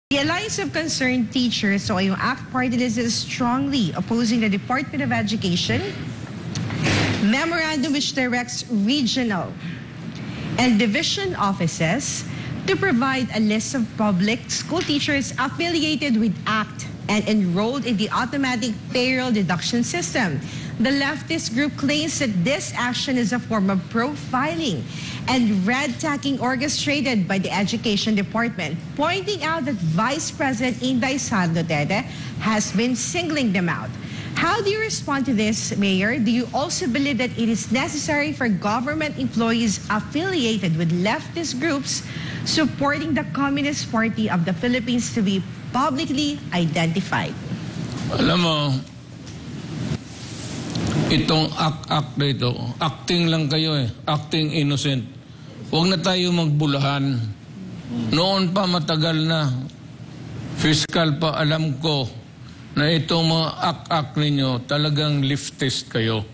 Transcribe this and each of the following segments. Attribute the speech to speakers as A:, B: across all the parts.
A: The Alliance of Concerned Teachers, o yung ACT party list, is strongly opposing the Department of Education memorandum which directs regional and division offices to provide a list of public school teachers affiliated with ACT and enrolled in the automatic payroll deduction system. The leftist group claims that this action is a form of profiling and red-tacking orchestrated by the Education Department, pointing out that Vice President Inday Sara Duterte has been singling them out. How do you respond to this, Mayor? Do you also believe that it is necessary for government employees affiliated with leftist groups supporting the Communist Party of the Philippines to be publicly identified?
B: Alam mo, itong act na ito, acting lang kayo acting innocent. Huwag na tayo magbulahan. Noon pa matagal na, fiscal pa, alam ko na itong mga act ninyo talagang leftist kayo.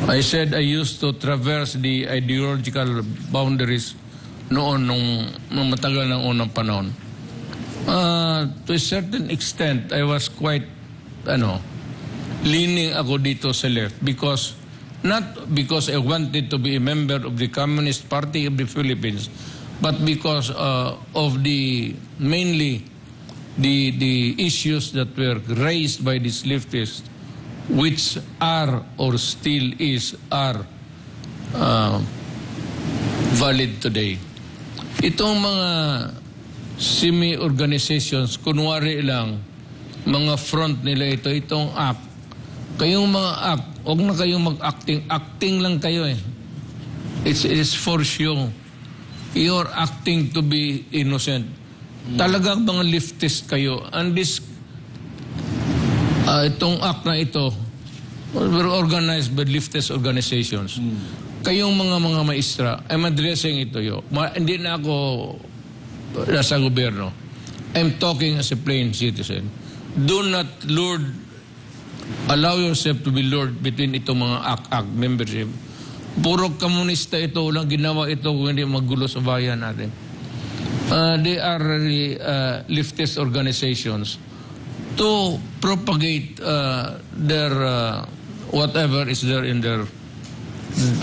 B: I said I used to traverse the ideological boundaries noon nung matagal ng unang panahon. To a certain extent, I was quite, leaning ako dito sa left because, not because I wanted to be a member of the Communist Party of the Philippines, but because of mainly the issues that were raised by these leftists, which are or still are valid today. Itong mga semi-organizations, kunwari lang, mga front nila itong act. Kayong mga act, huwag na kayong mag-acting. Acting lang kayo It is for show. You're acting to be innocent. Talagang mga leftist kayo. And this, itong act na ito, were organized by leftist organizations. Kayong mga maestra, I'm addressing ito hindi na ako nasa gobyerno. I'm talking as a plain citizen. Do not allow yourself to be lured between itong mga ACT membership. Puro komunista ito, walang ginawa ito kung hindi magulo sa bayan natin. They are really leftist organizations to propagate their whatever is there in their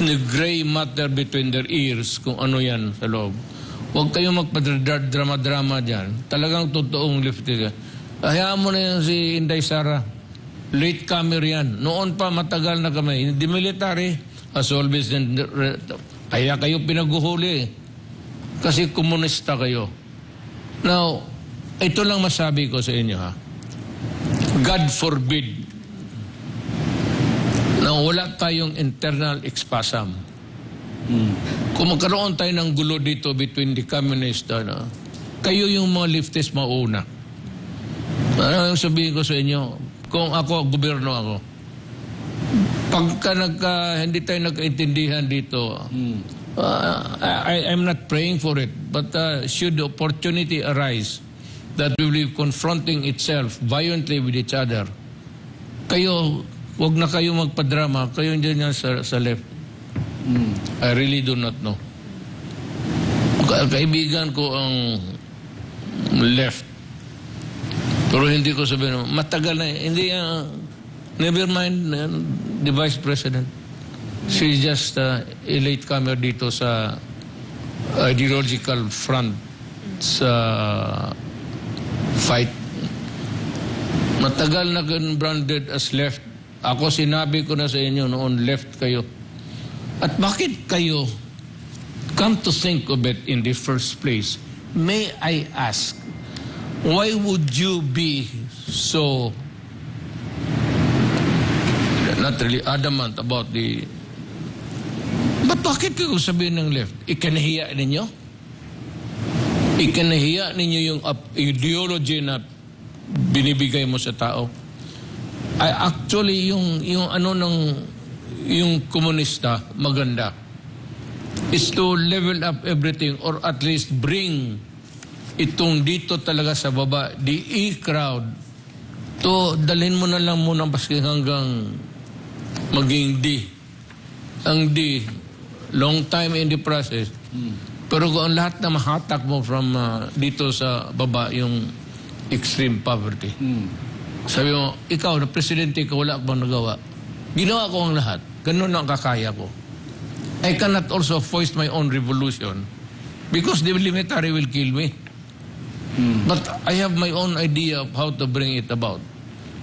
B: the gray matter between their ears, kung ano yan sa loob. Huwag kayong magpadrama-drama dyan. Talagang totoong leftist. Hayaan mo na yan si Inday Sara. Late comer yan. Noon pa matagal na kami. The military has always kaya kayo pinaguhuli kasi komunista kayo. Now, ito lang masabi ko sa inyo God forbid na wala tayong internal spasm. Kung magkaroon tayo ng gulo dito between the communist, kayo yung mga leftist mauna. Ano yung sabihin ko sa inyo? Kung ako, gobyerno ako, pagka hindi tayo nagkaintindihan dito, I'm not praying for it, but should the opportunity arise that we will be confronting itself violently with each other, kayo, wag na kayo magpadrama, kayo dyan sa left. I really do not know. Kaibigan ko ang left. Pero hindi ko sabihin, matagal na, hindi, never mind the Vice President. She's just a late comer dito sa ideological front sa fight. Matagal na branded as left. Ako sinabi ko na sa inyo noon, left kayo. At bakit kayo, come to think of it in the first place, may I ask, why would you be so, not really adamant about but bakit kayo sabihin ng left? Ikanahiya ninyo? Ikanahiya ninyo yung ideology na binibigay mo sa tao? Actually, yung komunista, maganda, is to level up everything or at least bring itong dito talaga sa baba, the E-crowd, to dalhin mo na lang muna basking hanggang maging D. Ang D, long time in the process, Pero kung ang lahat na mahatak mo from dito sa baba, yung extreme poverty. Sabi mo, ikaw na presidente ka, wala akong nagawa. Ginawa ko ang lahat. Ganun ang kakaya ko. I cannot also foist my own revolution because the military will kill me. But I have my own idea of how to bring it about.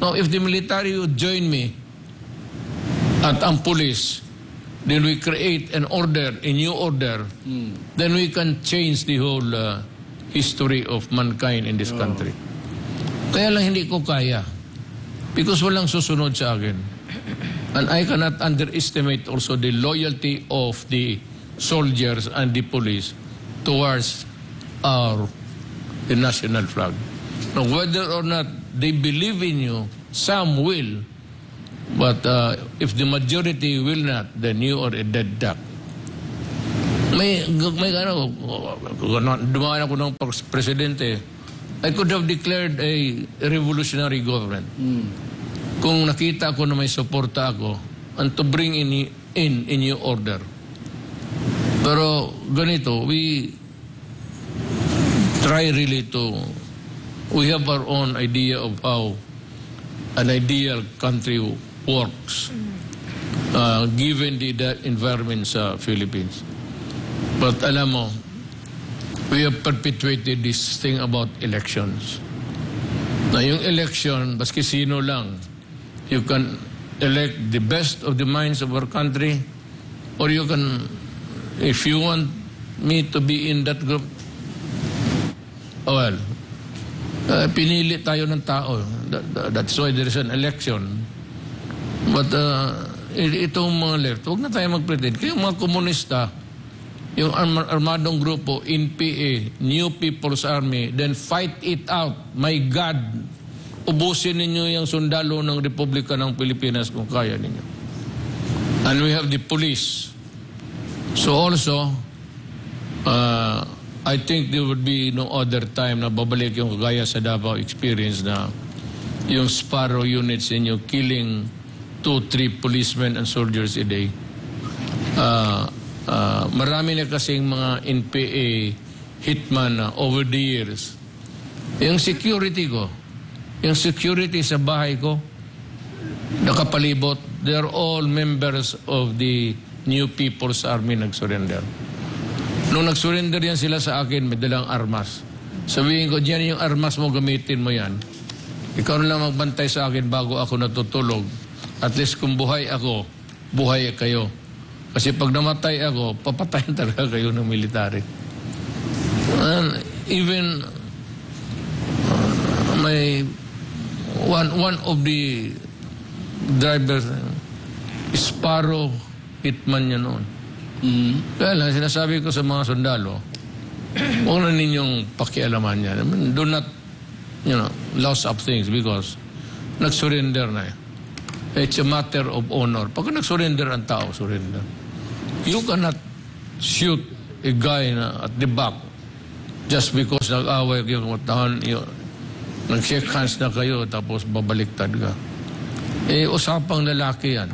B: Now, if the military would join me at ang police, then we create an order, a new order, then we can change the whole history of mankind in this country. Kaya lang hindi ko kaya. Because walang susunod sa akin. And I cannot underestimate also the loyalty of the soldiers and the police towards the national flag. Now, whether or not they believe in you, some will. But if the majority will not, then you are a dead duck. May ano, dumaan ako ng presidente, I could have declared a revolutionary government. Kung nakita ko na may suporta ako and to bring in new order. Pero ganito, we try really we have our own idea of how an ideal country works given the environment sa Philippines. But alam mo, we have perpetuated this thing about elections. Na yung election, baski sino lang, you can elect the best of the minds of our country, or you can, if you want me to be in that group, well, pinili tayo ng tao. That's why there is an election. But itong mga left, huwag na tayo mag-pretend. Kaya mga komunista, yung armadong grupo, NPA, New People's Army, then fight it out. My God, ubusin ninyo yung sundalo ng Republika ng Pilipinas kung kaya ninyo. And we have the police. So also, I think there would be no other time na babalik yung kagaya sa Davao experience na yung Sparrow units in yung killing 2-3 policemen and soldiers a day. Marami na kasing mga NPA hitman na over the years. Yung security ko, yung security sa bahay ko, nakapalibot, they're all members of the New People's Army nag-surrender. Nung nag-surrender yan sila sa akin, may dalang armas. Sabihin ko, diyan yung armas mo, gamitin mo yan. Ikaw na lang magbantay sa akin bago ako natutulog. At least kung buhay ako, buhay kayo. Kasi pag namatay ako, papatayin talaga kayo ng military. And even may one of the drivers, Sparrow hitman niya noon. Kaya lang, sinasabi ko sa mga sundalo, huwag na ninyong pakialaman yan. I mean, do not, loss up things because nag-surrender na. It's a matter of honor. Pag nag-surrender ang tao, surrender. You cannot shoot a guy at the back just because nag-away kayo, nag-shake hands na kayo, tapos babaliktad ka. Usapang lalaki yan.